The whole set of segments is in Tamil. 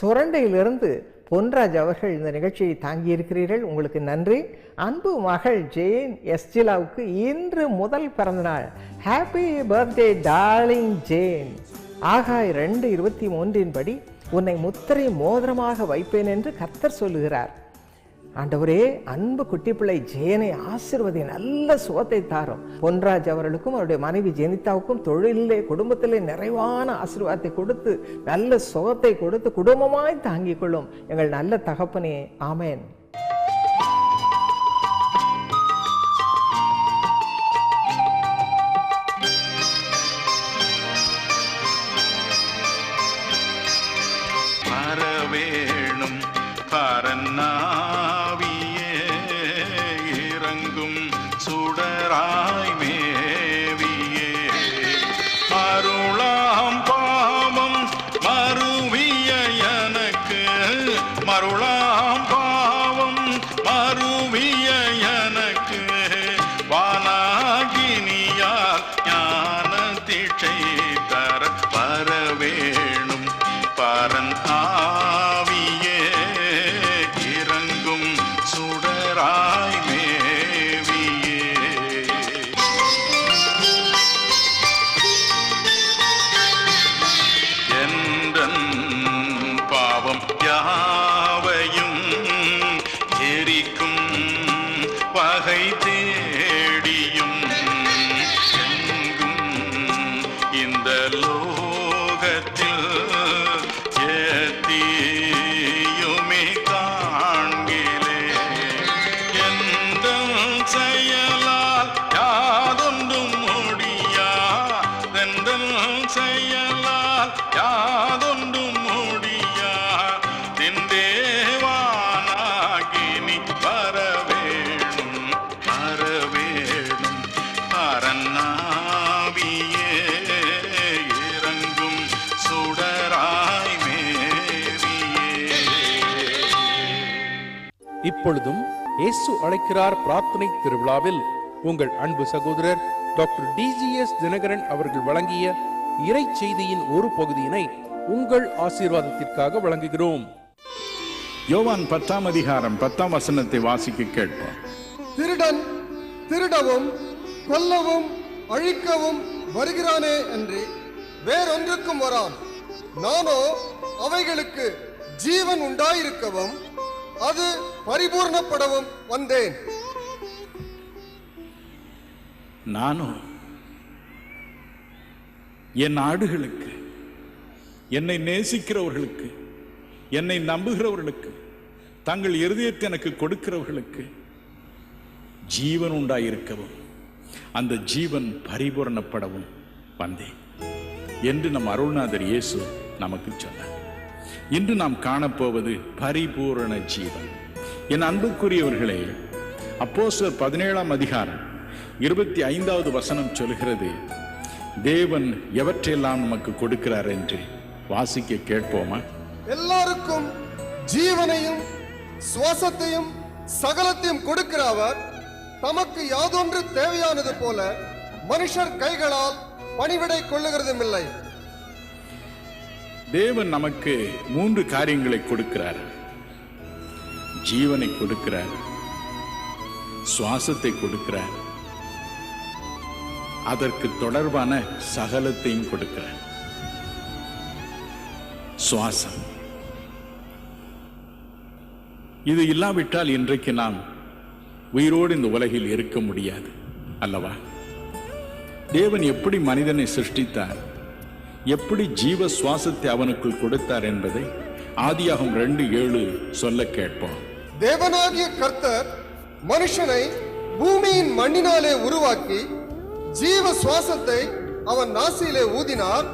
சுரண்டையிலிருந்து பொன்ராஜ் அவர்கள் இந்த நிகழ்ச்சியை தாங்கியிருக்கிறீர்கள். உங்களுக்கு நன்றி. அன்பு மகள் ஜெயின் எஸ்ஜிலாவுக்கு இன்று முதல் பிறந்தநாள். Happy birthday darling Jain. ஆகாய் 2:23 படி உன்னை முத்திரை மோதிரமாக வைப்பேன் என்று கர்த்தர் சொல்லுகிறார். ஆண்டவரே, அன்பு குட்டி பிள்ளை ஜெயனை ஆசீர்வதி, நல்ல சுகத்தை தாரும். பொன்ராஜ் அவர்களுக்கும் அவருடைய மனைவி ஜெனிதாவுக்கும் தொழிலே குடும்பத்திலே நிறைவான ஆசீர்வாதத்தை கொடுத்து நல்ல சுகத்தை கொடுத்து குடும்பமாய் தாங்கிக் கொள்ளும் எங்கள் நல்ல தகப்பனே. ஆமேன். வரவேணும் பரநாவியே, இறங்கும் சுடராய் மேவியே, அருளாம் பாவம் மறுவிய எனக்கு, மருளாம் பாவம் மறுவிய எனக்கு, வானாகினியால் ஞான தீட்சை தர வரவேணும் பரன் ஆவியே, இறங்கும் சுடராய் மேவியே. என்றன் பாவம் யாவையும் எரிக்கும் பகை தேடியும் எங்கும் இந்த லோகத்தில் ஏத்தியுமே காண்கிலே, எந்த செயலால் யாதொன்றும் முடியா, எந்த செயலால் யாதொன்றும் முடியா, தேவானாகினி வரவேணும் வரவேணும் பரநாவியே, இறங்கும் சுடராய் மேவியே. இப்பொழுதும் இயேசு அழைக்கிறார் பிரார்த்தனை திருவிழாவில் உங்கள் அன்பு சகோதரர் டாக்டர் DGS தினகரன் அவர்கள் வழங்கிய இறை செய்தியின் ஒரு பகுதியினை உங்கள் ஆசீர்வாதத்திற்காக வழங்குகிறோம். யோவான் 10ஆம் அதிகாரம் 10ஆம் வசனத்தை வாசிக்க கேட்போம். திருடன் திருடவும் கொல்லவும் அழிக்கவும் வருகிறானே அன்றி வேறொன்றுக்கும் வரான். நானோ அவைகளுக்கு ஜீவன் உண்டாயிருக்கவும் அது பரிபூர்ணப்படவும் வந்தேன். நானும் என் ஆடுகளுக்கு, என்னை நேசிக்கிறவர்களுக்கு, என்னை நம்புகிறவர்களுக்கு, தங்கள் இருதயத்தை எனக்கு கொடுக்கிறவர்களுக்கு ஜீவன் உண்டாயிருக்கவும் அந்த ஜீவன் பரிபூரணப்படவும் வந்தேன் என்று நம் அருள்நாதர் இயேசு நமக்கு சொன்னார். இன்று நாம் காணப்போவது பரிபூரண ஜீவன். என் அன்புக்குரியவர்களே, அப்போஸ்தலர் 17ஆம் அதிகாரம் 25வது வசனம் சொல்கிறது, தேவன் எவற்றையெல்லாம் நமக்கு கொடுக்கிறார் என்று வாசிக்க கேட்போமா? எல்லாருக்கும் ஜீவனையும் சுவாசத்தையும் சகலத்தையும் கொடுக்கிற அவர் தமக்கு யாதொன்று தேவையானது போல மனுஷர் கைகளால் பணிவிடை கொள்ளுகிறதும் இல்லை. தேவன் நமக்கு 3 காரியங்களை கொடுக்கிறார். ஜீவனை கொடுக்கிறார், சுவாசத்தை கொடுக்கிறார், அதற்கு தொடர்பான சகலத்தையும் கொடுக்கிறார். சுவாசம், இது இல்லாவிட்டால் இன்றைக்கு நாம் உயிரோடு இந்த உலகில் இருக்க முடியாது அல்லவா? தேவன் எப்படி மனிதனை சிருஷ்டித்தார், எப்படி ஜீவ சுவாசத்தை அவனுக்குள் கொடுத்தார் என்பதை ஆதியாகமம் 2:7 சொல்ல கேட்போம். தேவனாகிய கர்த்தர் மனுஷனை பூமியின் மண்ணினாலே உருவாக்கி ஜீவ சுவாசத்தை அவன் நாசியிலே ஊதினார்,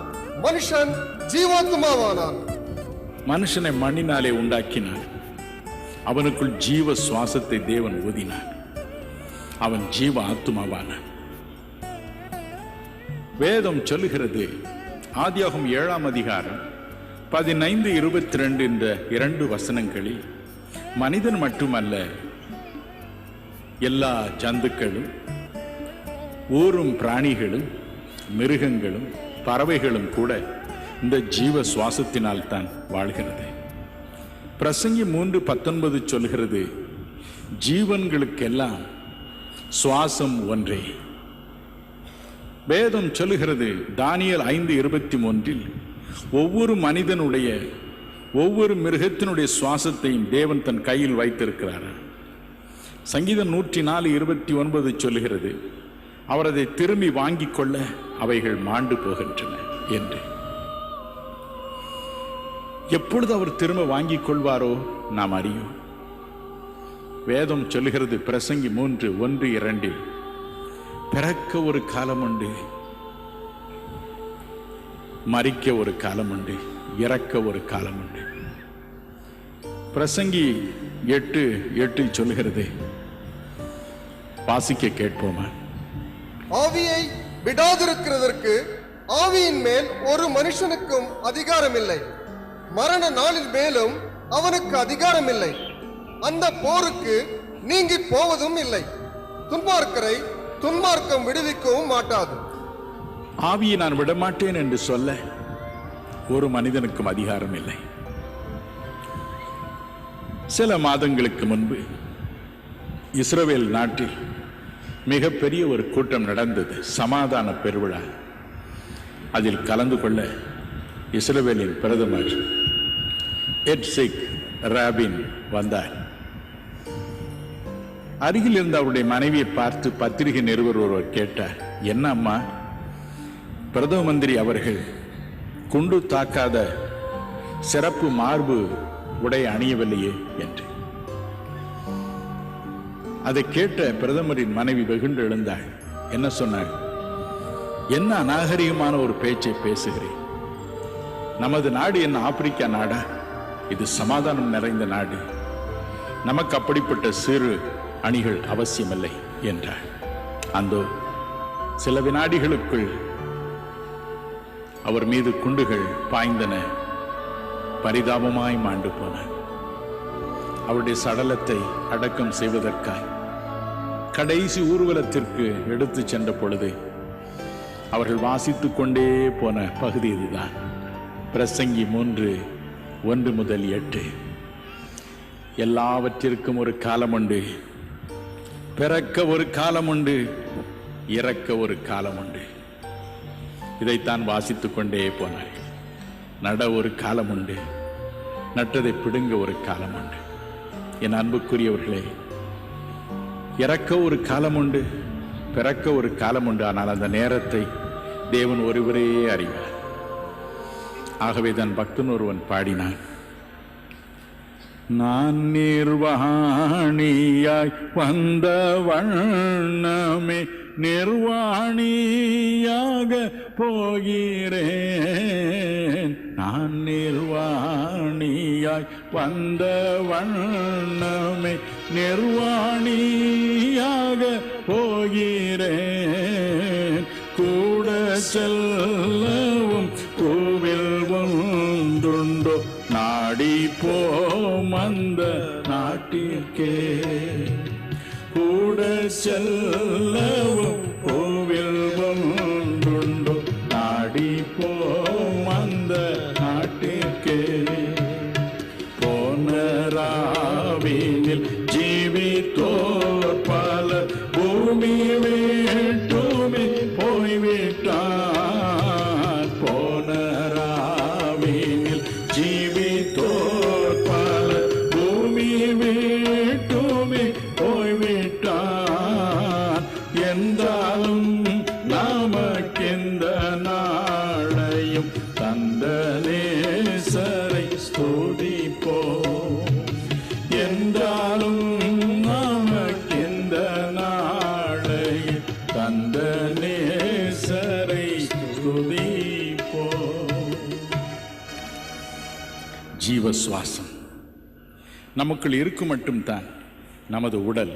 மனுஷன் ஜீவாத்மாவானான். மனுஷனை மண்ணினாலே உண்டாக்கினார், அவனுக்குள் ஜீவ சுவாசத்தை தேவன் ஊதினார், அவன் ஜீவ ஆத்துமாவானான். வேதம் சொல்லுகிறது, ஆதியாகமம் 7ஆம் அதிகாரம் 15-22 என்ற 2 வசனங்களில் மனிதன் மட்டுமல்ல, எல்லா ஜந்துக்களும், ஊரும் பிராணிகளும், மிருகங்களும், பறவைகளும் கூட இந்த ஜீவ சுவாசத்தினால் தான் வாழ்கிறது. பிரசங்கி 3:19 சொல்கிறது, ஜீவன்களுக்கெல்லாம் சுவாசம் ஒன்றே. வேதம் சொல்லுகிறது தானியேல் 5:21 ஒவ்வொரு மனிதனுடைய ஒவ்வொரு மிருகத்தினுடைய சுவாசத்தையும் தேவன் தன் கையில் வைத்திருக்கிறார். சங்கீதம் 104:29 சொல்லுகிறது, அவர் அதை திரும்பி வாங்கிக் கொள்ள அவைகள் மாண்டு போகின்றன என்று. எப்பொழுது அவர் திரும்ப வாங்கிக் கொள்வாரோ நாம் அறியோம். வேதம் சொல்லுகிறது பிரசங்கி 3:1-2 பிறக்க ஒரு காலம் உண்டு, மரிக்க ஒரு காலம் உண்டு, இறக்க ஒரு காலம் உண்டு. பிரசங்கி 8:8 சொல்லுகிறது, வாசிக்க கேட்போமா? ஆவியை விடாதிருக்கிறதற்கு ஆவியின் மேல் ஒரு மனுஷனுக்கும் அதிகாரம் இல்லை, மரண நாளில் மேலும் அவனுக்கு அதிகாரம் இல்லை, அந்த போருக்கு நீங்கி போவதும் இல்லை, துன்மார்க்கரை துன்மார்க்கம் விடுவிக்கவும் மாட்டாது. ஆவியை நான் விடமாட்டேன் என்று சொல்ல ஒரு மனிதனுக்கும் அதிகாரம் இல்லை. சில மாதங்களுக்கு முன்பு இஸ்ரவேல் நாட்டில் மிகப்பெரிய ஒரு கூட்டம் நடந்தது, சமாதான பெருவிழா. அதில் கலந்து கொள்ள இஸ்ரவேலின் பிரதமர் எட்சிக் ராபின் வந்தார். அருகில் இருந்த அவருடைய மனைவியை பார்த்து பத்திரிகை நிருபர் ஒருவர் கேட்டார், என்ன அம்மா, பிரதம மந்திரி அவர்கள் குண்டு தாக்காத சிறப்பு மார்பு உடை அணியவில்லையே என்று. அதை கேட்ட பிரதமரின் மனைவி வெகுண்டு எழுந்தாள். என்ன சொன்னாள்? என்ன அநாகரிகமான ஒரு பேச்சை பேசுகிறேன். நமது நாடு என்ன ஆப்பிரிக்கா நாடா? இது சமாதானம் நிறைந்த நாடு. நமக்கு அப்படிப்பட்ட சிறு அணிகள் அவசியமில்லை என்றார். அந்தோ சில வினாடிகளுக்குள் அவர் மீது குண்டுகள் பாய்ந்தன. பரிதாபமாய் மாண்டு போனார். அவருடைய சடலத்தை அடக்கம் செய்வதற்காய் கடைசி ஊர்வலத்திற்கு எடுத்து சென்ற பொழுது அவர்கள் வாசித்துக் கொண்டே போன பகுதி இதுதான். பிரசங்கி 3:1-8 எல்லாவற்றிற்கும் ஒரு காலம் உண்டு, பிறக்க ஒரு காலம் உண்டு, இறக்க ஒரு காலம் உண்டு. இதைத்தான் வாசித்துக் கொண்டே போனார். நட ஒரு காலம் உண்டு, நட்டதை பிடுங்க ஒரு காலம் உண்டு. என் அன்புக்குரியவர்களே, இறக்க ஒரு காலம் உண்டு, பிறக்க ஒரு காலம் உண்டு. ஆனால் அந்த நேரத்தை தேவன் ஒருவரே அறிவார். ஆகவே தான் பக்தன் ஒருவன் பாடினான், நான் நிர்வாணியாய் வந்த வண்ணமே நிர்வாணியாக போகிறேன், நான் நிர்வாணியாய் வந்த வண்ணமே நிர்வாணியாக போகிறேன், கூட செல்லவும் கோவில் ஒன்றுண்டோ நாடி போம் அந்த நாட்டிற்கே, கூட செல்லவும் கோவில் ஒன்றுண்டோ நாடி போம் அந்த நாட்டிற்கே, போன ராவினில் ஜீவித்தோர் பலர் பூமி விட்டுமே போய்விட்டார், போன ராவினில் ஜீவித்தோர் பலர் பூமி விட்டுமே போய்விட்டார், என்றாலும் நமக்கெந்த நாளையும் தந்த நேசரை ஸ்துதிப்போம், என்றாலும் நமக்கெந்த நாளையும் தந்த நேசரை ஸ்துதிப்போம். ஜீவ சுவாசம் நமக்குள் இருக்கும் மட்டும்தான் நமது உடல்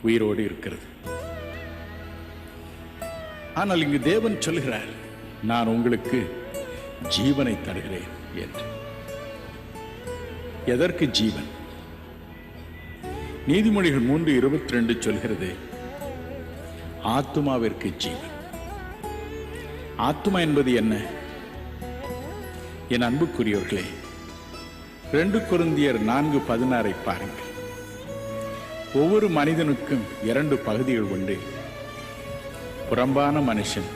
உயிரோடு இருக்கிறது. ஆனால் இங்கு தேவன் சொல்கிறார், நான் உங்களுக்கு ஜீவனை தருகிறேன் என்று. எதற்கு ஜீவன்? நீதிமொழிகள் 3:22 சொல்கிறது, ஆத்துமாவிற்கு ஜீவன். ஆத்துமா என்பது என்ன? என் அன்புக்குரியவர்களே, 2 கொரிந்தியர் 4:16 பாருங்கள். ஒவ்வொரு மனிதனுக்கும் 2 பகுதிகள் உண்டு. புறம்பான மனுஷன்,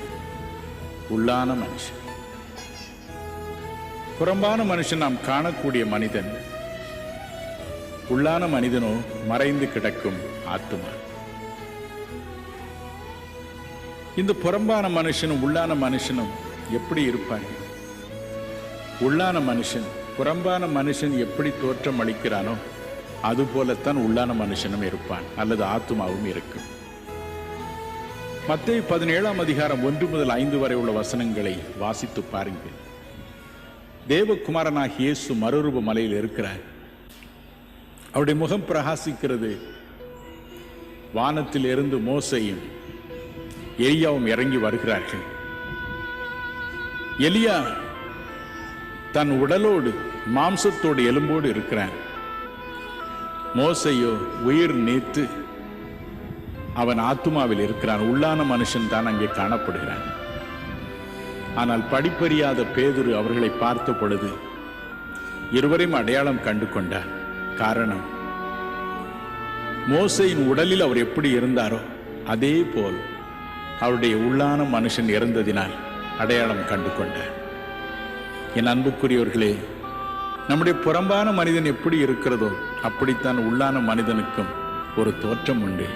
உள்ளான மனுஷன். புறம்பான மனுஷன் நாம் காணக்கூடிய மனிதன். உள்ளான மனிதனோ மறைந்து கிடக்கும் ஆத்துமா. இந்த புறம்பான மனுஷனும் உள்ளான மனுஷனும் எப்படி இருப்பாங்க? உள்ளான மனுஷன், புறம்பான மனுஷன் எப்படி தோற்றம் அளிக்கிறானோ அதுபோலத்தான் உள்ளான மனுஷனும் இருப்பான், அல்லது ஆத்துமாவும் இருக்கும். மத்தேயு 17ஆம் அதிகாரம் 1 முதல் 5 வரை உள்ள வசனங்களை வாசித்து பாருங்கள். தேவகுமாரனாகிய இயேசு மறுரூப மலையில் இருக்கிறார். அவருடைய முகம் பிரகாசிக்கிறது. வானத்தில் இருந்து மோசேயும் எலியாவும் இறங்கி வருகிறார்கள். எலியா தன் உடலோடு மாம்சத்தோடு எலும்போடு இருக்கிறான். மோசையோ உயிர் நீத்து அவன் ஆத்துமாவில் இருக்கிறான். உள்ளான மனுஷன் தான் அங்கே காணப்படுகிறான். ஆனால் படிப்பறியாத பேதுரு அவர்களை பார்த்த பொழுது இருவரையும் அடையாளம் கண்டு கொண்டார். காரணம், மோசையின் உடலில் அவர் எப்படி இருந்தாரோ அதே போல் அவருடைய உள்ளான மனுஷன் இருந்ததினால் அடையாளம் கண்டு கொண்டார். என் அன்புக்குரியவர்களே, நம்முடைய புறம்பான மனிதன் எப்படி இருக்கிறதோ அப்படித்தான் உள்ளான மனிதனுக்கும் ஒரு தோற்றம் உண்டு.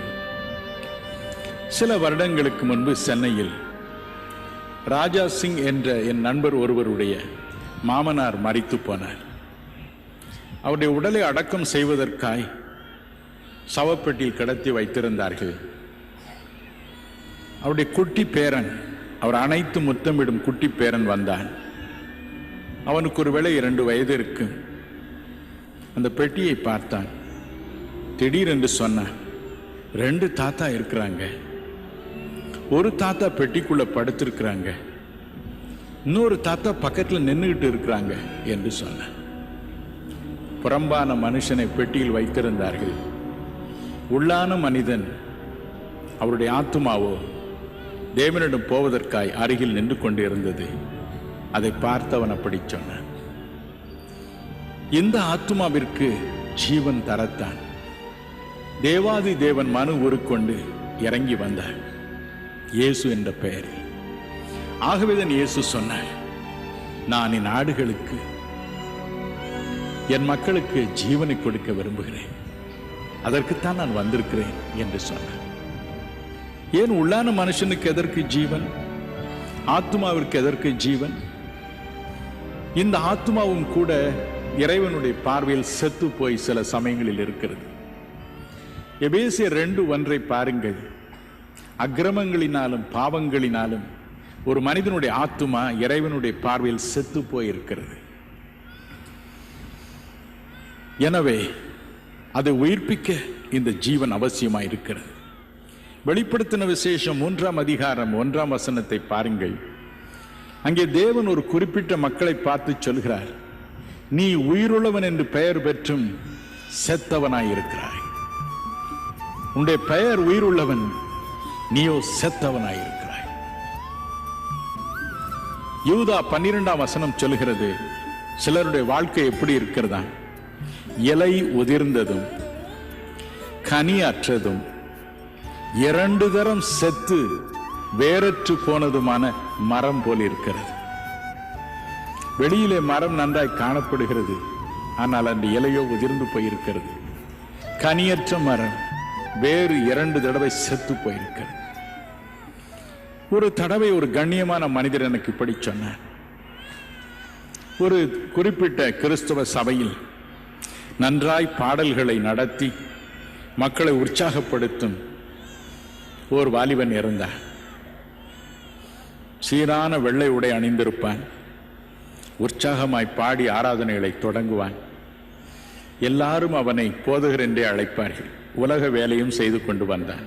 சில வருடங்களுக்கு முன்பு சென்னையில் ராஜா சிங் என்ற என் நண்பர் ஒருவருடைய மாமனார் மரித்து போனார். அவருடைய உடலை அடக்கம் செய்வதற்காய் சவப்பெட்டியில் கடத்தி வைத்திருந்தார்கள். அவருடைய குட்டி பேரன், அவர் அனைத்து முத்தமிடும் குட்டி பேரன் வந்தான். அவனுக்கு ஒருவேளை 2 வயது இருக்கு. அந்த பெட்டியை பார்த்தான். திடீரென்று சொன்னான், 2 தாத்தா இருக்கிறாங்க. ஒரு தாத்தா பெட்டிக்குள்ள படுத்திருக்கிறாங்க, இன்னொரு தாத்தா பக்கத்தில் நின்றுகிட்டு இருக்கிறாங்க என்று சொன்னான். புறம்பான மனுஷனை பெட்டியில் வைத்திருந்தார்கள். உள்ளான மனிதன், அவருடைய ஆத்துமாவோ தேவனிடம் போவதற்காய் அருகில் நின்று கொண்டிருந்தது. அதை பார்த்தவன் அப்படி சொன்னான், இந்த ஆத்துமாவிற்கு ஜீவன் தரத்தான் தேவாதி தேவன் மனு உருக்கொண்டு இறங்கி வந்தார், இயேசு என்ற பெயரில். ஆகவேதான் இயேசு சொன்னார், நான் என் ஆடுகளுக்கு, என் மக்களுக்கு ஜீவனை கொடுக்க விரும்புகிறேன், அதற்குத்தான் நான் வந்திருக்கிறேன் என்று சொன்னார். ஏன் உள்ளான மனுஷனுக்கு எதற்கு ஜீவன், ஆத்துமாவிற்கு எதற்கு ஜீவன்? இந்த ஆத்துமாவும் கூட இறைவனுடைய பார்வையில் செத்து போய் சில சமயங்களில் இருக்கிறது. எபேசியர் 2:1 பாருங்கள். அக்கிரமங்களினாலும் பாவங்களினாலும் ஒரு மனிதனுடைய ஆத்துமா இறைவனுடைய பார்வையில் செத்து போயிருக்கிறது. எனவே அதை உயிர்ப்பிக்க இந்த ஜீவன் அவசியமாக இருக்கிறது. வெளிப்படுத்தின விசேஷம் 3ஆம் அதிகாரம் 1ஆம் வசனத்தை பாருங்கள். அங்கே தேவன் ஒரு குறிப்பிட்ட மக்களை பார்த்து சொல்கிறார், நீ உயிருள்ளவன் என்று பெயர் பெற்றும் செத்தவனாயிருக்கிறாய். உன்னுடைய பெயர் உயிருள்ளவன், நீயோ செத்தவனாயிருக்கிறாய். யூதா 12ஆம் வசனம் சொல்கிறது, சிலருடைய வாழ்க்கை எப்படி இருக்கிறதா, இலை உதிர்ந்ததும் கனி அற்றதும் 2 தரம் செத்து வேறற்று போனதுமான மரம் போல் இருக்கிறது. வெளியிலே மரம் நன்றாய் காணப்படுகிறது, ஆனால் அந்த இலையோ உதிர்ந்து போயிருக்கிறது. கனியற்ற மரம் வேறு 2 தடவை செத்து போயிருக்கிறது. ஒரு தடவை ஒரு கண்ணியமான மனிதர் எனக்கு இப்படி சொன்னார். ஒரு குறிப்பிட்ட கிறிஸ்தவ சபையில் நன்றாய் பாடல்களை நடத்தி மக்களை உற்சாகப்படுத்தும் ஒரு வாலிபன் இருந்தார். சீரான வெள்ளை உடை அணிந்திருப்பான், உற்சாகமாய் பாடி ஆராதனைகளை தொடங்குவான். எல்லாரும் அவனை போதகர் என்றே அழைப்பார்கள். உலக வேலையும் செய்து கொண்டு வந்தான்.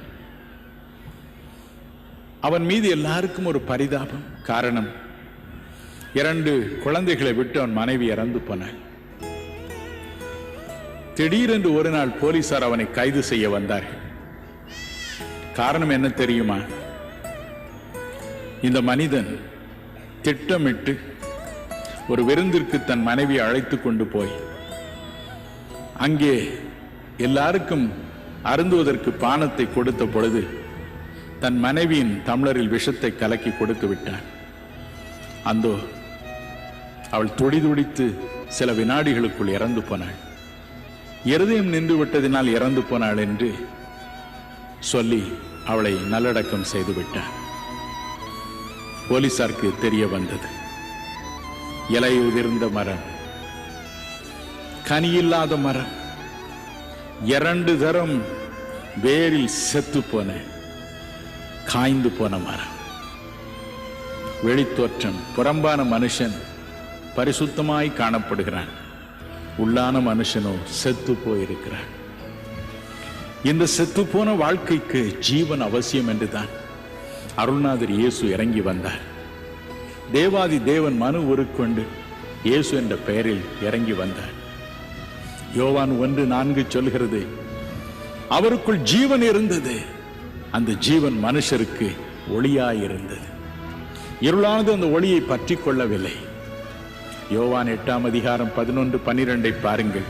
அவன் மீது எல்லாருக்கும் ஒரு பரிதாபம். காரணம், 2 குழந்தைகளை விட்டு அவன் மனைவி இறந்து போனான். திடீரென்று ஒரு நாள் போலீசார் அவனை கைது செய்ய வந்தார்கள். காரணம் என்ன தெரியுமா? இந்த மனிதன் திட்டமிட்டு ஒரு விருந்திற்கு தன் மனைவியை அழைத்து கொண்டு போய் அங்கே எல்லாருக்கும் அருந்துவதற்கு பானத்தை கொடுத்த பொழுது தன் மனைவியின் டம்ளரில் விஷத்தை கலக்கி கொடுத்து விட்டான். அந்தோ அவள் துடிதுடித்து சில வினாடிகளுக்குள் இறந்து போனாள். இருதயம் நின்று விட்டதினால் இறந்து போனாள் என்று சொல்லி அவளை நல்லடக்கம் செய்து விட்டார். போலீசாருக்கு தெரிய வந்தது. இலை உதிர்ந்த மரம், கனியில்லாத மரம், 2 தரம் வேரில் செத்து போன காய்ந்து போன மரம். வெளித்தோற்றம் புறம்பான மனுஷன் பரிசுத்தமாய் காணப்படுகிறான், உள்ளான மனுஷனோ செத்து போயிருக்கிறான். இந்த செத்து போன வாழ்க்கைக்கு ஜீவன் அவசியம் என்றுதான் அருள்நாதர் இயேசு இறங்கி வந்தார். தேவாதி தேவன் மனு உருக்கொண்டு இயேசு என்ற பெயரில் இறங்கி வந்தார். யோவான் 1:4 சொல்கிறது, அவருக்குள் ஜீவன் இருந்தது, அந்த ஜீவன் மனுஷருக்கு ஒளியாயிருந்தது, இருளானது அந்த ஒளியை பற்றி கொள்ளவில்லை. யோவான் 8:11-12 பாருங்கள்.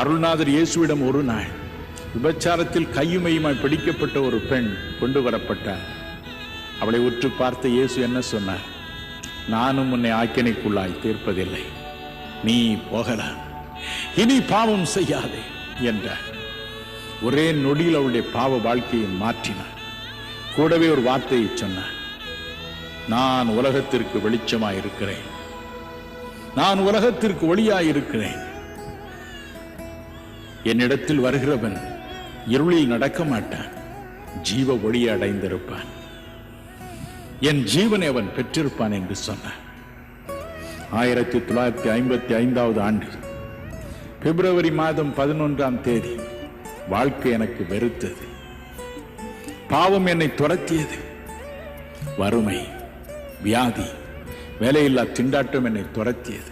அருள்நாதர் இயேசுவிடம் ஒரு நாள் விபச்சாரத்தில் கையுமையுமாய் பிடிக்கப்பட்ட ஒரு பெண் கொண்டு வரப்பட்டார். அவளை உற்று பார்த்த இயேசு என்ன சொன்னார்? நானும் உன்னை ஆக்கினைக்குள்ளாய் தீர்ப்பதில்லை, நீ போகலாம், இனி பாவம் செய்யாதே என்றார். ஒரே நொடியில் அவளுடைய பாவ வாழ்க்கையை மாற்றினார். கூடவே ஒரு வார்த்தையை சொன்னார், நான் உலகத்திற்கு வெளிச்சமாய் இருக்கிறேன், நான் உலகத்திற்கு ஒளியாய் இருக்கிறேன். என்னிடத்தில் வருகிறவன் இருளில் நடக்க மாட்டான், ஜீவ ஒளியை அடைந்திருப்பான், என் ஜீவனை அவன் பெற்றிருப்பான் என்று சொன்னார். 1955 ஆண்டு பிப்ரவரி மாதம் 11 வாழ்க்கை எனக்கு வெறுத்தது. பாவம் என்னை துரத்தியது. வறுமை, வியாதி, வேலையில்லா திண்டாட்டம் என்னை துரத்தியது.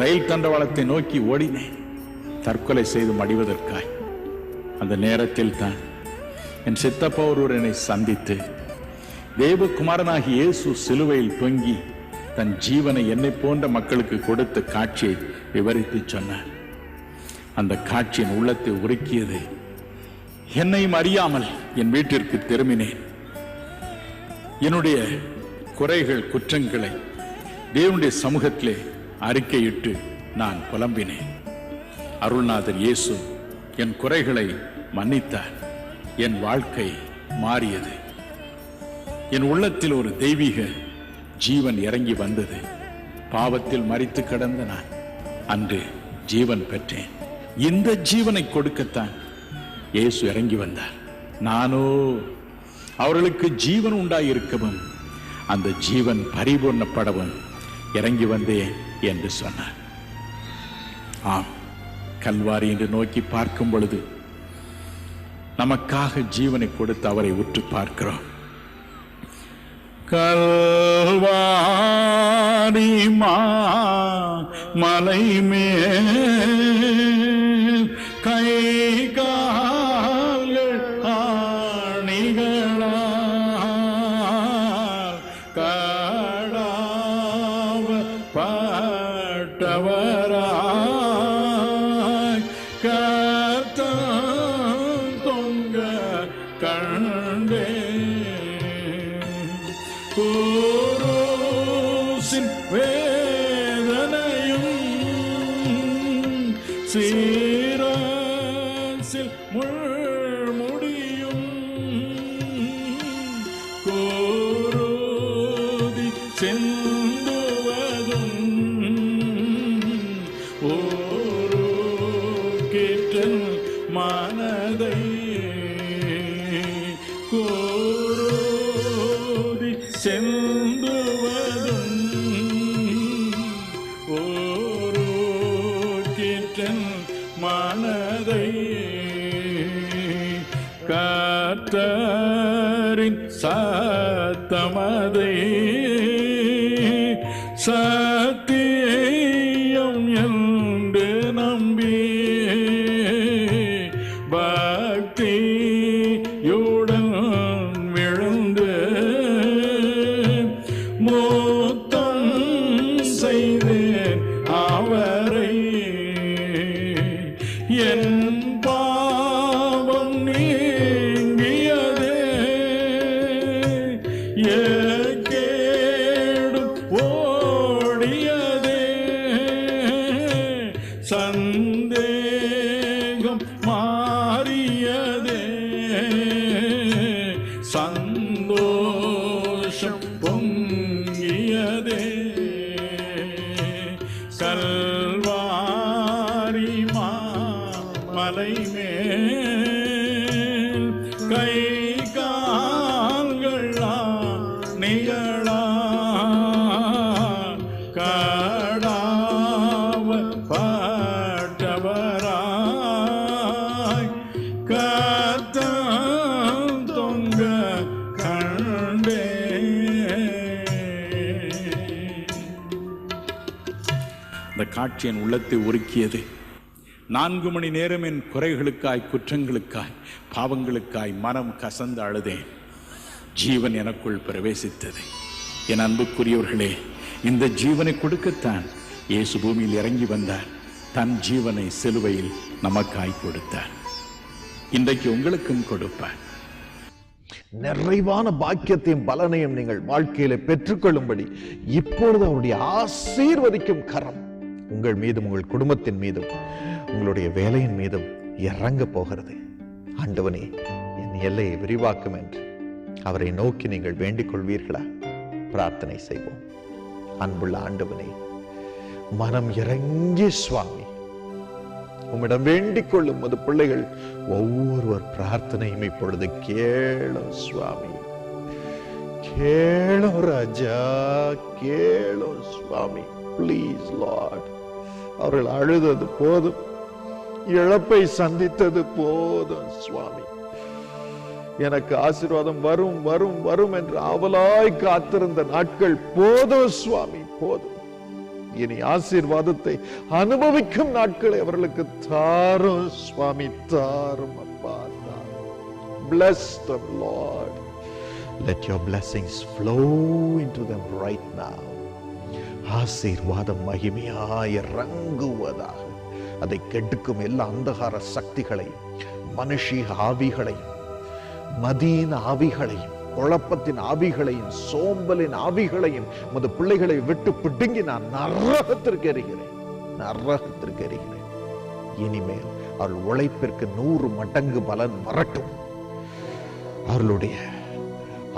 ரயில் தண்டவாளத்தை நோக்கி ஓடினேன், தற்கொலை செய்து மடிவதற்காய். அந்த நேரத்தில் தான் என் சித்தப்பா ஒருவர் என்னை சந்தித்து தேவகுமாரனாகி இயேசு சிலுவையில் தொங்கி தன் ஜீவனை என்னை போன்ற மக்களுக்கு கொடுத்த காட்சியை விவரித்து சொன்னார். அந்த காட்சியின் உள்ளத்தை உருக்கியது. என்னையும் அறியாமல் என் வீட்டிற்கு திரும்பினேன். என்னுடைய குறைகள், குற்றங்களை தேவனுடைய சமூகத்திலே அறிக்கையிட்டு நான் புலம்பினேன். அருள்நாதர் இயேசு என் குறைகளை மன்னித்தார். என் வாழ்க்கை மாறியது. என் உள்ளத்தில் ஒரு தெய்வீக ஜீவன் இறங்கி வந்தது. பாவத்தில் மரித்து கிடந்த நான் அன்று ஜீவன் பெற்றேன். இந்த ஜீவனை கொடுக்கத்தான் இயேசு இறங்கி வந்தார். நானோ அவர்களுக்கு ஜீவன் உண்டாயிருக்கவும் அந்த ஜீவன் பரிபூர்ணப்படவும் இறங்கி வந்தேன் என்று சொன்னார். ஆம், கல்வாரி என்று நோக்கி பார்க்கும் பொழுது நமக்காக ஜீவனை கொடுத்து அவரை உற்று பார்க்கிறோம். கல்வாரி மலை மேல் கை கால்கள் ஆணிகளால் கடாவப்பட்டவராய் கர்த்தர் தொங்க கண்டேன். குருசின் வேதனையும் சீரசில் முள்முடியும் கோரோதி செந்துவதும் ஓரோ கேற்றல் மனதை கோரோதி செந்துவதும் ஓரோ கேற்றல் மனதை கர்த்தரின் சத்தமதை சத்தியம் என்று நம்பி பக்தியுடன் விழுந்து மூத்தம் செய்தேன் அவரை என் பாவம் நீங்கியதே, என் கேடும் ஓடியதே, சந்தேகம் மாறியதே, சந்தோஷம் பொங்கியதே. கல்வாரி மலை மேல் கை கால்களா நிகழா கடாவப்பட்டவராய் கர்த்தர் தொங்க கண்டே. இந்த காட்சி என் உள்ளத்தை உருக்கியது. 4 மணி நேரம் என் குறைகளுக்காய், குற்றங்களுக்காய், பாவங்களுக்காய் மனம் கசந்து அழுதேன். ஜீவன் எனக்குள் பிரவேசித்தது. என் அன்புக்குரியவர்களே, இந்த ஜீவனை கொடுக்கத்தான் இயேசு பூமியில் இறங்கி வந்தார். தன் ஜீவனை சிலுவையில் நமக்காய் கொடுத்தார். இன்றைக்கு உங்களுக்கும் கொடுப்பார். நிறைவான பாக்கியத்தையும் பலனையும் நீங்கள் வாழ்க்கையில பெற்றுக்கொள்ளும்படி இப்பொழுது அவருடைய ஆசீர்வதிக்கும் கரம் உங்கள் மீதும், உங்கள் குடும்பத்தின் மீதும், உங்களுடைய வேலையின் மீதும் இறங்க போகிறது. ஆண்டவனே, என் எல்லையை விரிவாக்கும் என்று அவரை நோக்கி நீங்கள் வேண்டிக் கொள்வீர்களா? பிரார்த்தனை செய்வோம். அன்புள்ள ஆண்டவனே, மனம் இறங்கிய சுவாமி, உம்மிடம் வேண்டிக் கொள்ளும் அது பிள்ளைகள் ஒவ்வொருவர் பிரார்த்தனையும் இப்பொழுது கேளும் சுவாமி, கேளும் ராஜா, கேளும் சுவாமி. பிளீஸ் லார்ட், அவர்கள் அழுதது போதும், இழப்பை சந்தித்தது போதும் சுவாமி. எனக்கு ஆசீர்வாதம் வரும் வரும் வரும் என்று ஆவலாய் காத்திருந்த நாட்கள் போதும் சுவாமி, போதும். இனி ஆசீர்வாதத்தை அனுபவிக்கும் நாட்களை அவர்களுக்கு தாரும் சுவாமி, தாரும் அப்பா, தாரும். Bless them, Lord. Let your blessings flow into them right now. ஆசீர்வாதம் மகிமையாய் இறங்குவதாக. அதை கெடுக்கும் எல்லா அந்தகார சக்திகளையும், மனுஷீக ஆவிகளையும், மதியின் ஆவிகளையும், குழப்பத்தின் ஆவிகளையும், சோம்பலின் ஆவிகளையும் உமது பிள்ளைகளை விட்டு பிடுங்கி நான் நரகத்திற்கு எறிகிறேன், நரகத்திற்கு எறிகிறேன். இனிமேல் அவள் உழைப்பிற்கு 100 மடங்கு பலன் வரட்டும். அவர்களுடைய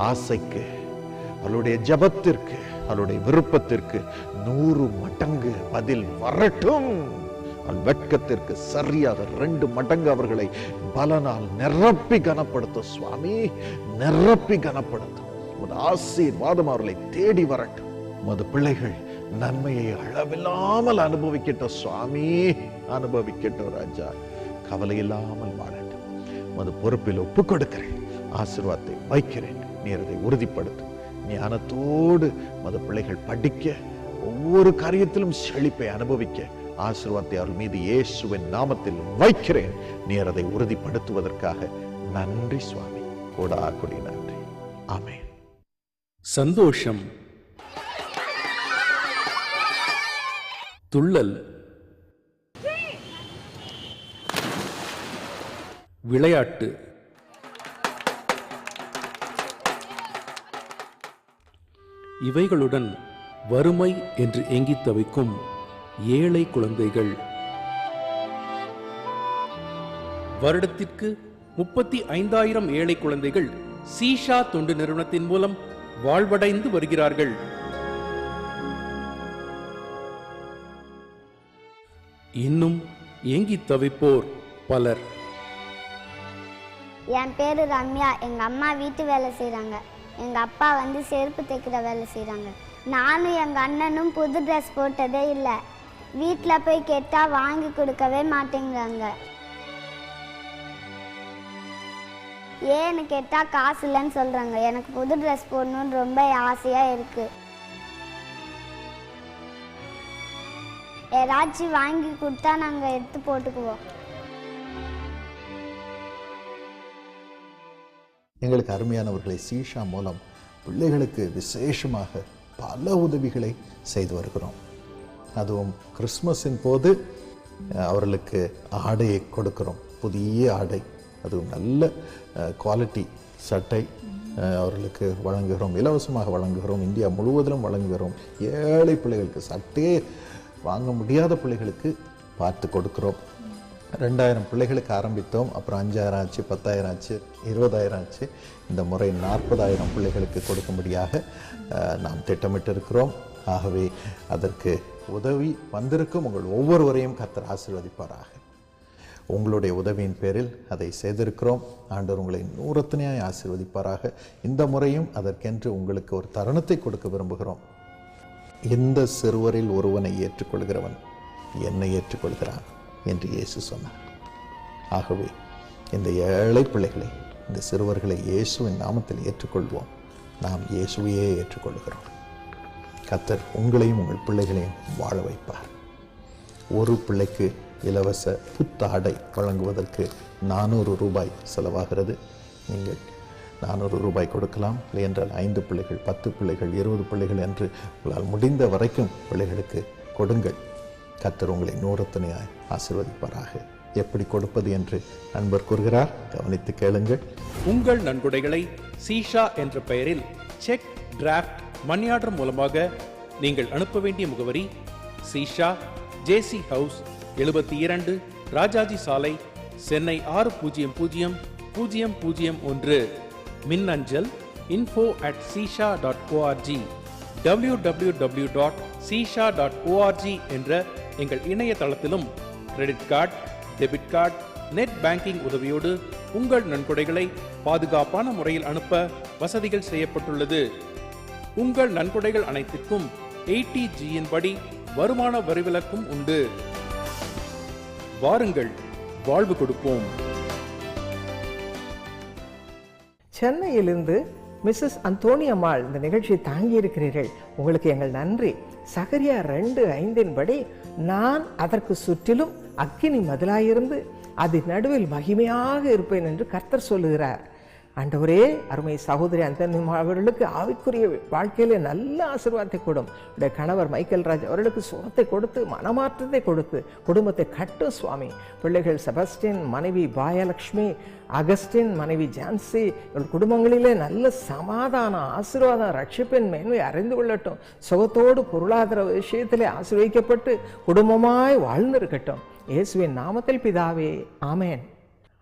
ஆசைக்கு, அவளுடைய ஜபத்திற்கு, அவளுடைய விருப்பத்திற்கு 100 மடங்கு பதில் வரட்டும். வெட்கத்திற்கு சரியாக 2 மடங்கு அவர்களை பலனால் நிரப்பி கனப்படுத்தும் சுவாமி, நிரப்பி கனப்படுத்தும். உமது ஆசீர்வாதம் அவர்களை தேடி வரட்டும். உமது பிள்ளைகள் நன்மையை அளவில்லாமல் அனுபவிக்கட்டும் சுவாமி, அனுபவிக்கட்டும் ராஜா. கவலை இல்லாமல் வாழட்டும். உமது பொறுப்பில் ஒப்புக் கொடுக்கிறேன், ஆசீர்வாதத்தை வைக்கிறேன். நீர் அதை உறுதிப்படுத்தும். ஞானத்தோடு உமது பிள்ளைகள் படிக்க, ஒவ்வொரு காரியத்திலும் செழிப்பை அனுபவிக்க ஆசீர்வாதத்தை அவர்கள் மீது இயேசுவின் நாமத்தில் வைக்கிறேன். நீர் அதை உறுதிப்படுத்துவதற்காக நன்றி சுவாமி, கோடாகொடி நன்றி. ஆமென். சந்தோஷம், துள்ளல், விளையாட்டு, இவைகளுடன் வறுமை என்று ஏங்கித் தவிக்கும் ஏழை குழந்தைகள். வருடத்திற்கு 35,000 ஏழை குழந்தைகள் சீஷா தொண்டு நிறுவனத்தின் மூலம் வாழ்வடைந்து வருகிறார்கள். இன்னும் ஏங்கித் தவிப்போர் பலர். என் பேரு ரம்யா. எங்க அம்மா வீட்டு வேலை செய்றாங்க. எங்க அப்பா செருப்பு தைக்கிற வேலை செய்றாங்க. நானும் எங்க அண்ணனும் புது ட்ரெஸ் போட்டதே இல்லை. வீட்டில் போய் கேட்டா வாங்கி கொடுக்கவே மாட்டேங்கிறாங்க. ஏன்னு கேட்டா காசு இல்லைன்னு சொல்றாங்க. எனக்கு புது ட்ரெஸ் போடணும்னு ரொம்ப ஆசையா இருக்கு. ஏதாச்சும் வாங்கி கொடுத்தா நாங்க எடுத்து போட்டுக்குவோம். எங்களுக்கு அருமையானவர்களை சீஷா மூலம் பிள்ளைகளுக்கு விசேஷமாக பல உதவிகளை செய்து வருகிறோம். அதுவும் கிறிஸ்மஸின் போது அவர்களுக்கு ஆடையை கொடுக்கிறோம், புதிய ஆடை, அதுவும் நல்ல குவாலிட்டி சட்டை அவர்களுக்கு வழங்குகிறோம், இலவசமாக வழங்குகிறோம், இந்தியா முழுவதிலும் வழங்குகிறோம். ஏழை பிள்ளைகளுக்கு, சட்டையே வாங்க முடியாத பிள்ளைகளுக்கு பார்த்து கொடுக்கிறோம். 2000 பிள்ளைகளுக்கு ஆரம்பித்தோம், அப்புறம் 5000 ஆச்சு, 10000 ஆச்சு, 20000 ஆச்சு. இந்த முறை 40000 பிள்ளைகளுக்கு கொடுக்கும்படியாக நாம் திட்டமிட்டு இருக்கிறோம். ஆகவே அதற்கு உதவி வந்திருக்கும் உங்கள் ஒவ்வொருவரையும் கர்த்தர் ஆசீர்வதிப்பாராக. உங்களுடைய உதவியின் பேரில் அதை செய்திருக்கிறோம். ஆண்டவர் உங்களை நூறத்தனையாய் ஆசீர்வதிப்பாராக. இந்த முறையும் அதற்கென்று உங்களுக்கு ஒரு தருணத்தை கொடுக்க விரும்புகிறோம். இந்த சிறுவரில் ஒருவனை ஏற்றுக்கொள்கிறவன் என்னை ஏற்றுக்கொள்கிறான் என்று இயேசு சொன்னார். ஆகவே இந்த ஏழை பிள்ளைகளை, இந்த சிறுவர்களை இயேசுவின் நாமத்தில் ஏற்றுக்கொள்வோம். நாம் இயேசுவையே ஏற்றுக்கொள்கிறோம். கர்த்தர் உங்களையும் உங்கள் பிள்ளைகளையும் வாழ வைப்பார். ஒரு பிள்ளைக்கு இலவச புத்தாடை வழங்குவதற்கு 400 ரூபாய் செலவாகிறது. நீங்கள் 400 ரூபாய் கொடுக்கலாம். இல்லை என்றால் 5 பிள்ளைகள், 10 பிள்ளைகள், 20 பிள்ளைகள் என்று உங்களால் முடிந்த வரைக்கும் பிள்ளைகளுக்கு கொடுங்கள். கர்த்தர் உங்களை நூறத்தனையாய் ஆசீர்வதிப்பாராக. எப்படி கொடுப்பது என்று நண்பர் கூறுகிறார், கவனித்து கேளுங்கள். உங்கள் நன்கொடைகளை சீஷா என்ற பெயரில் செக், டிராஃப்ட், மணி ஆர்டர் மூலமாக நீங்கள் அனுப்ப வேண்டிய முகவரி: சீஷா, ஜேசி ஹவுஸ், 72, ராஜாஜி சாலை, சென்னை 600001. மின்னஞ்சல் info@sisha.org, www.sisha.org என்ற எங்கள் இணையதளத்திலும் credit card, debit card, net banking உதவியோடு உங்கள் நன்கொடைகளை பாதுகாப்பான முறையில் அனுப்ப வசதிகள் செய்யப்பட்டுள்ளது. உங்கள் நன்கொடைகள் அனைத்திற்கும் 80G படி வருமான வரிவிலக்கும் உண்டு. வாருங்கள், வாழ்வு கொடுப்போம். சென்னையிலிருந்து மிஸ்ஸஸ் அந்தோணியம்மாள் இந்த நிகழ்ச்சியை தாங்கி இருக்கிறீர்கள். உங்களுக்கு எங்கள் நன்றி. சகரியா 2:5 படி, நான் அதற்கு சுற்றிலும் அக்கினி மதிலாயிருந்து அது நடுவில் மகிமையாக இருப்பேன் என்று கர்த்தர் சொல்லுகிறார். ஆண்டவரே, அருமை சகோதரி அந்தோணியம்மாள் அவர்களுக்கு ஆவிக்குரிய வாழ்க்கையிலே நல்ல ஆசீர்வாதத்தை கொடும். உடைய கணவர் மைக்கேல் ராஜ் அவர்களுக்கு சுகத்தை கொடுத்து, மனமாற்றத்தை கொடுத்து, குடும்பத்தை கட்டும் சுவாமி. பிள்ளைகள் செபஸ்டின், மனைவி பாயலட்சுமி, அகஸ்டின், மனைவி ஜான்சி, இவர்கள் குடும்பங்களிலே நல்ல சமாதானம், ஆசீர்வாதம், ரட்சிப்பின் மேன்மை அறிந்து கொள்ளட்டும். சுகத்தோடு பொருளாதார விஷயத்திலே ஆசீர்வதிக்கப்பட்டு குடும்பமாய் வாழ்ந்திருக்கட்டும். இயேசுவின் நாமத்தில் பிதாவே, ஆமேன்.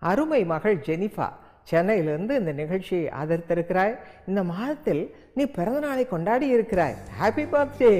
அருமை மகள் ஜெனிஃபா சென்னையிலிருந்து இந்த நிகழ்ச்சியை ஆதரித்திருக்கிறாய். இந்த மாதத்தில் நீ பிறந்த நாளை கொண்டாடி இருக்கிறாய். Happy birthday.